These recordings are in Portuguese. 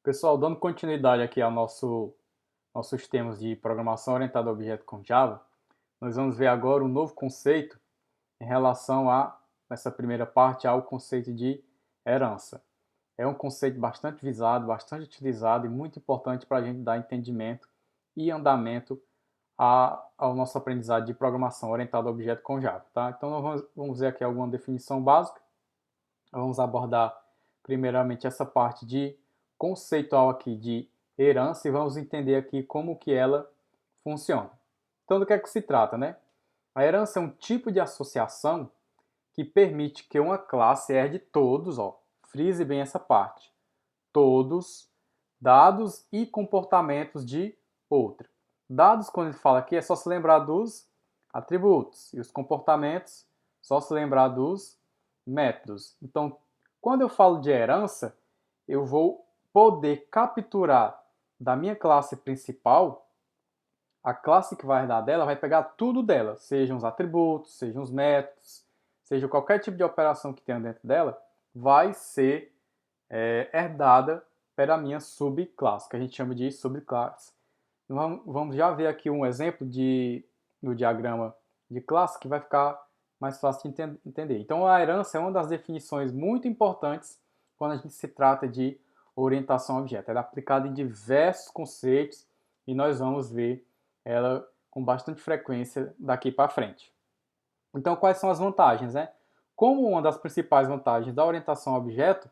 Pessoal, dando continuidade aqui ao nossos temas de programação orientada a objeto com Java, nós vamos ver agora um novo conceito em relação nessa primeira parte, ao conceito de herança. É um conceito bastante visado, bastante utilizado e muito importante para a gente dar entendimento e andamento ao nosso aprendizado de programação orientada a objeto com Java. Tá? Então, nós vamos ver aqui alguma definição básica. Vamos abordar primeiramente essa parte de conceitual aqui de herança e vamos entender aqui como que ela funciona. Então, do que é que se trata, né? A herança é um tipo de associação que permite que uma classe herde todos, frise bem essa parte, todos dados e comportamentos de outra. Dados, quando ele fala aqui, é só se lembrar dos atributos, e os comportamentos, só se lembrar dos métodos. Então, quando eu falo de herança, eu vou poder capturar da minha classe principal, a classe que vai herdar dela vai pegar tudo dela, sejam os atributos, sejam os métodos, seja qualquer tipo de operação que tenha dentro dela, vai ser herdada pela minha subclasse, que a gente chama de subclasse. Vamos já ver aqui um exemplo no diagrama de classe que vai ficar mais fácil de entender. Então, a herança é uma das definições muito importantes quando a gente se trata de orientação a objeto. Ela é aplicada em diversos conceitos e nós vamos ver ela com bastante frequência daqui para frente. Então, quais são as vantagens, né? Como uma das principais vantagens da orientação a objeto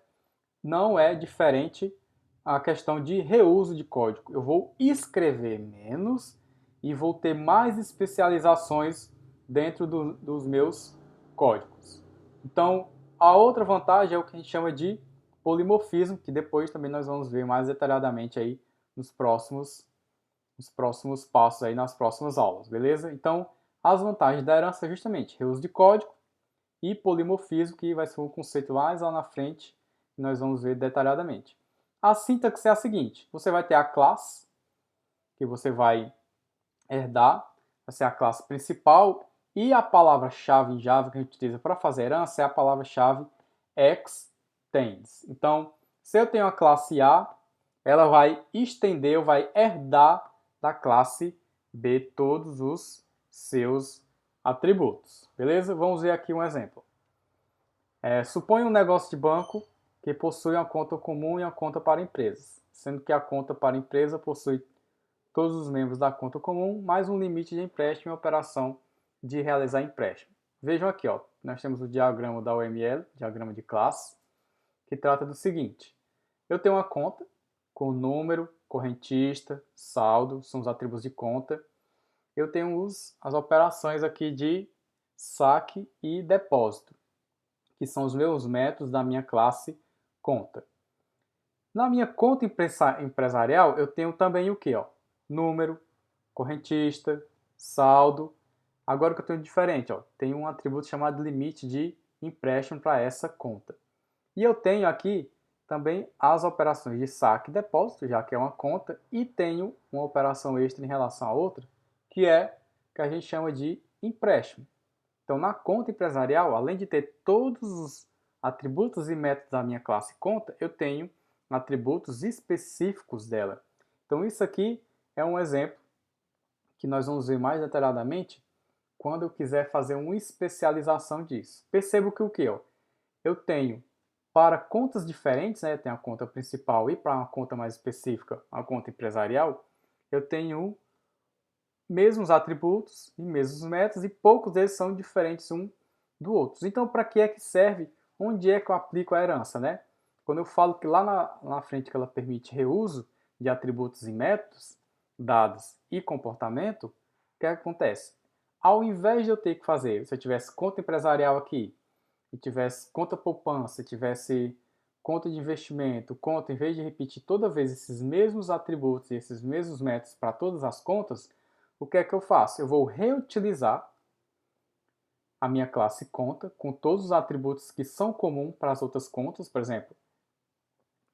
não é diferente a questão de reuso de código. Eu vou escrever menos e vou ter mais especializações dentro dos meus códigos. Então, a outra vantagem é o que a gente chama de polimorfismo, que depois também nós vamos ver mais detalhadamente aí nos próximos passos aí nas próximas aulas, beleza? Então, as vantagens da herança é justamente reuso de código e polimorfismo, que vai ser um conceito mais lá na frente, que nós vamos ver detalhadamente. A sintaxe é a seguinte: você vai ter a classe, que você vai herdar, vai ser a classe principal, e a palavra-chave em Java que a gente utiliza para fazer herança é a palavra-chave extends. Então, se eu tenho a classe A, ela vai estender, ou vai herdar da classe B todos os seus atributos. Beleza? Vamos ver aqui um exemplo. Suponha um negócio de banco que possui uma conta comum e uma conta para empresas, sendo que a conta para empresa possui todos os membros da conta comum, mais um limite de empréstimo e operação de realizar empréstimo. Vejam aqui, nós temos o diagrama da UML, diagrama de classe, que trata do seguinte: eu tenho uma conta com número, correntista, saldo, são os atributos de conta. Eu tenho as operações aqui de saque e depósito, que são os meus métodos da minha classe conta. Na minha conta empresarial, eu tenho também o que? Número, correntista, saldo. Agora o que eu tenho de diferente, tem um atributo chamado limite de empréstimo para essa conta. E eu tenho aqui também as operações de saque e depósito, já que é uma conta, e tenho uma operação extra em relação a outra, que é que a gente chama de empréstimo. Então, na conta empresarial, além de ter todos os atributos e métodos da minha classe conta, eu tenho atributos específicos dela. Então, isso aqui é um exemplo que nós vamos ver mais detalhadamente quando eu quiser fazer uma especialização disso. Percebo que o que? Eu tenho para contas diferentes, né, tem a conta principal e para uma conta mais específica, a conta empresarial, eu tenho mesmos atributos e mesmos métodos e poucos deles são diferentes um do outro. Então, para que é que serve? Onde é que eu aplico a herança, né? Quando eu falo que lá na frente que ela permite reuso de atributos e métodos, dados e comportamento, o que acontece? Ao invés de eu ter que fazer, se eu tivesse conta empresarial aqui, e tivesse conta poupança, tivesse conta de investimento, conta, em vez de repetir toda vez esses mesmos atributos e esses mesmos métodos para todas as contas, o que é que eu faço? Eu vou reutilizar a minha classe conta com todos os atributos que são comuns para as outras contas, por exemplo.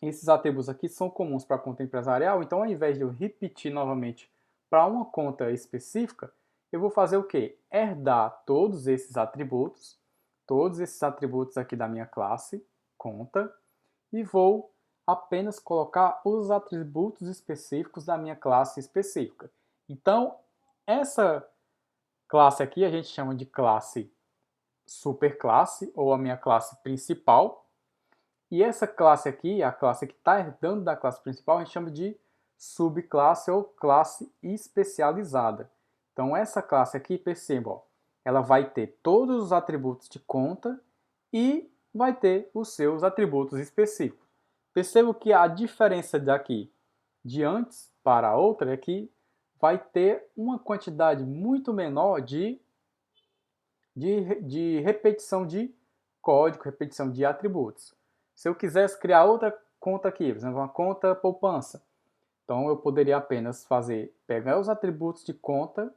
Esses atributos aqui são comuns para a conta empresarial, então ao invés de eu repetir novamente para uma conta específica, eu vou fazer o quê? Herdar todos esses atributos aqui da minha classe conta, e vou apenas colocar os atributos específicos da minha classe específica. Então, essa classe aqui a gente chama de classe superclasse, ou a minha classe principal. E essa classe aqui, a classe que está herdando da classe principal, a gente chama de subclasse ou classe especializada. Então, essa classe aqui, perceba, ó, ela vai ter todos os atributos de conta e vai ter os seus atributos específicos. Perceba que a diferença daqui de antes para a outra é que vai ter uma quantidade muito menor de repetição de código, repetição de atributos. Se eu quisesse criar outra conta aqui, por exemplo, uma conta poupança, então eu poderia apenas pegar os atributos de conta,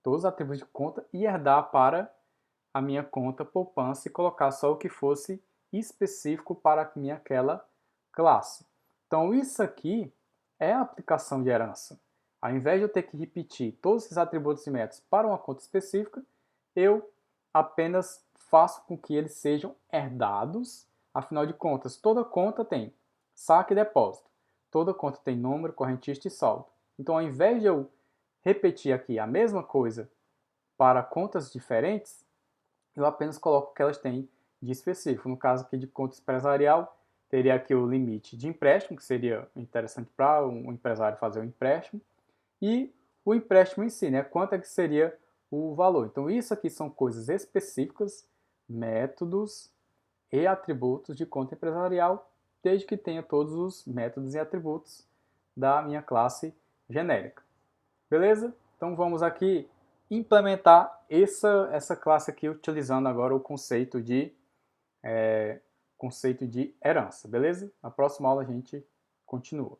todos os atributos de conta, e herdar para a minha conta poupança e colocar só o que fosse específico para aquela classe. Então isso aqui é a aplicação de herança. Ao invés de eu ter que repetir todos esses atributos e métodos para uma conta específica, eu apenas faço com que eles sejam herdados. Afinal de contas, toda conta tem saque e depósito. Toda conta tem número, correntista e saldo. Então, ao invés de eu repetir aqui a mesma coisa para contas diferentes, eu apenas coloco o que elas têm de específico. No caso aqui de conta empresarial, teria aqui o limite de empréstimo, que seria interessante para um empresário fazer um empréstimo, e o empréstimo em si, né? Quanto é que seria o valor. Então, isso aqui são coisas específicas, métodos e atributos de conta empresarial, desde que tenha todos os métodos e atributos da minha classe genérica. Beleza? Então, vamos aqui implementar essa classe aqui, utilizando agora o conceito de herança, beleza? Na próxima aula a gente continua.